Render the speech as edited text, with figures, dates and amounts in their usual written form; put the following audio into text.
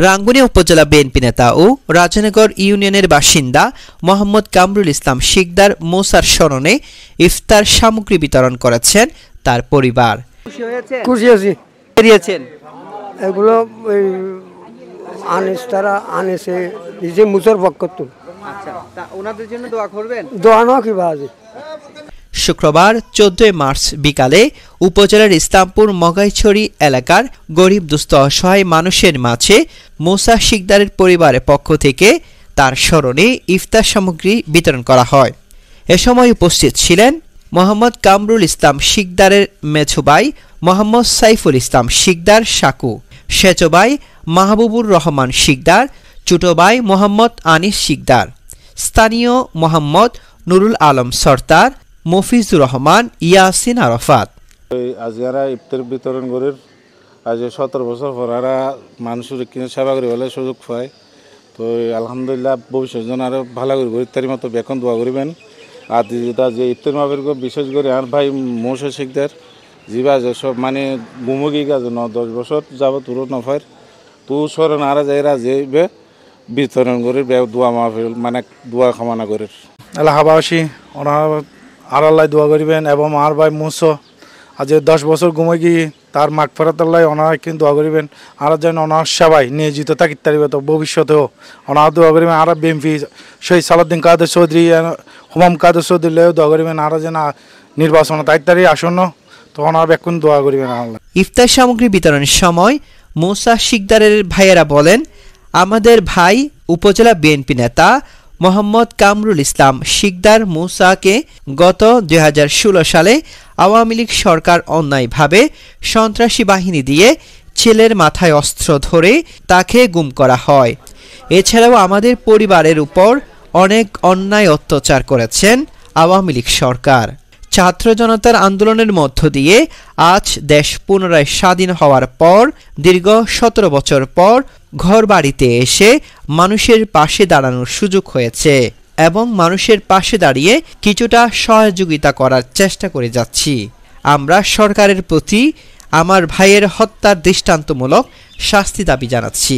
রাঙ্গুনিয়া উপজেলা বিএনপি নেতা ও রাজনগর ইউনিয়নের বাসিন্দা মোহাম্মদ কামরুল ইসলাম শিকদার মোসার স্মরণে ইফতার সামগ্রী বিতরণ করেছেন তার পরিবার। খুশি হয়েছেন? খুশি আছি। বেরিয়েছেন এগুলো তারা আনেছে নিজে মুসর পক্ষত। আচ্ছা, তা ওনাদের জন্য দোয়া করবেন? দোয়া না কি বাজে। শুক্রবার 14 মার্চ বিকালে উপজেলার ইসলামপুর মগাইছড়ি এলাকার গরিব দুস্থ অসহায় মানুষের মাঝে মোসা শিকদারের পরিবারের পক্ষ থেকে তার স্মরণে ইফতার সামগ্রী বিতরণ করা হয়। এ সময় উপস্থিত ছিলেন মোহাম্মদ কামরুল ইসলাম শিকদারের মেছো ভাই মোহাম্মদ সাইফুল ইসলাম শিকদার সাকু, সেচো ভাই মাহবুবুর রহমান শিকদার, ছোট ভাই মোহাম্মদ আনিস শিকদার, স্থানীয় মোহাম্মদ নুরুল আলম সরদার, মফিজুর রহমান, ইয়াসিন আরাফাত। আজ এরা ইফতার বিতরণ করে আজ 17 বছর পর এরা মানুষের সেবা করে বলে সুযোগ পায়। তো আলহামদুলিল্লাহ ভবিষ্যৎ জন আরও ভালো করে ইফতারি মতো বেতন দোয়া করবেন। আর যে ইফতার মাপের বিশেষ করে আর ভাই মৌসা শিকদার জিবা সব মানে গুমগি গাছ 10 বছর যাবত তুলো নফার তু স্মরণ আর এরা যে বিতরণ করে দোয়া মাহফিল মানে দোয়া কামনা করে এলাকাবাসী ওনারা আর আল্লাহ দোয়া করিবেন এবং আর ভাই মুসো আজ 10 বছর ঘুমে গিয়ে তার মাঠ ফেরাত আল্লাহ ওনারা কিন্তু দোয়া করিবেন আর যেন ওনার সেবায় নিয়োজিত থাকি তারিবে তো ভবিষ্যতেও ওনারা দোয়া করিবেন। আর বিএমপি শহীদ সালাউদ্দিন কাদের চৌধুরী হুমাম কাদের চৌধুরীও দোয়া করিবেন। আর যেন নির্বাচন তারিখ আসন্ন তো ওনারা বেকুন দোয়া করিবেন আল্লাহ। ইফতার সামগ্রী বিতরণের সময় মোসা শিকদারের ভাইয়েরা বলেন, আমাদের ভাই উপজেলা বিএনপি নেতা মোহাম্মদ কামরুল ইসলাম শিকদার মুসাকে গত 2016 সালে আওয়ামী লীগ সরকার অন্যায়ভাবে সন্ত্রাসী বাহিনী দিয়ে ছেলের মাথায় অস্ত্র ধরে তাকে গুম করা হয়। এছাড়াও আমাদের পরিবারের উপর অনেক অন্যায় অত্যাচার করেছেন আওয়ামী লীগ সরকার। ছাত্র জনতার আন্দোলনের মধ্য দিয়ে আজ দেশ পুনরায় স্বাধীন হওয়ার পর দীর্ঘ 17 বছর পর ঘরবাড়িতে এসে মানুষের পাশে দাঁড়ানোর সুযোগ হয়েছে এবং মানুষের পাশে দাঁড়িয়ে কিছুটা সহযোগিতা করার চেষ্টা করে যাচ্ছি। আমরা সরকারের প্রতি আমার ভাইয়ের হত্যার দৃষ্টান্তমূলক শাস্তি দাবি জানাচ্ছি।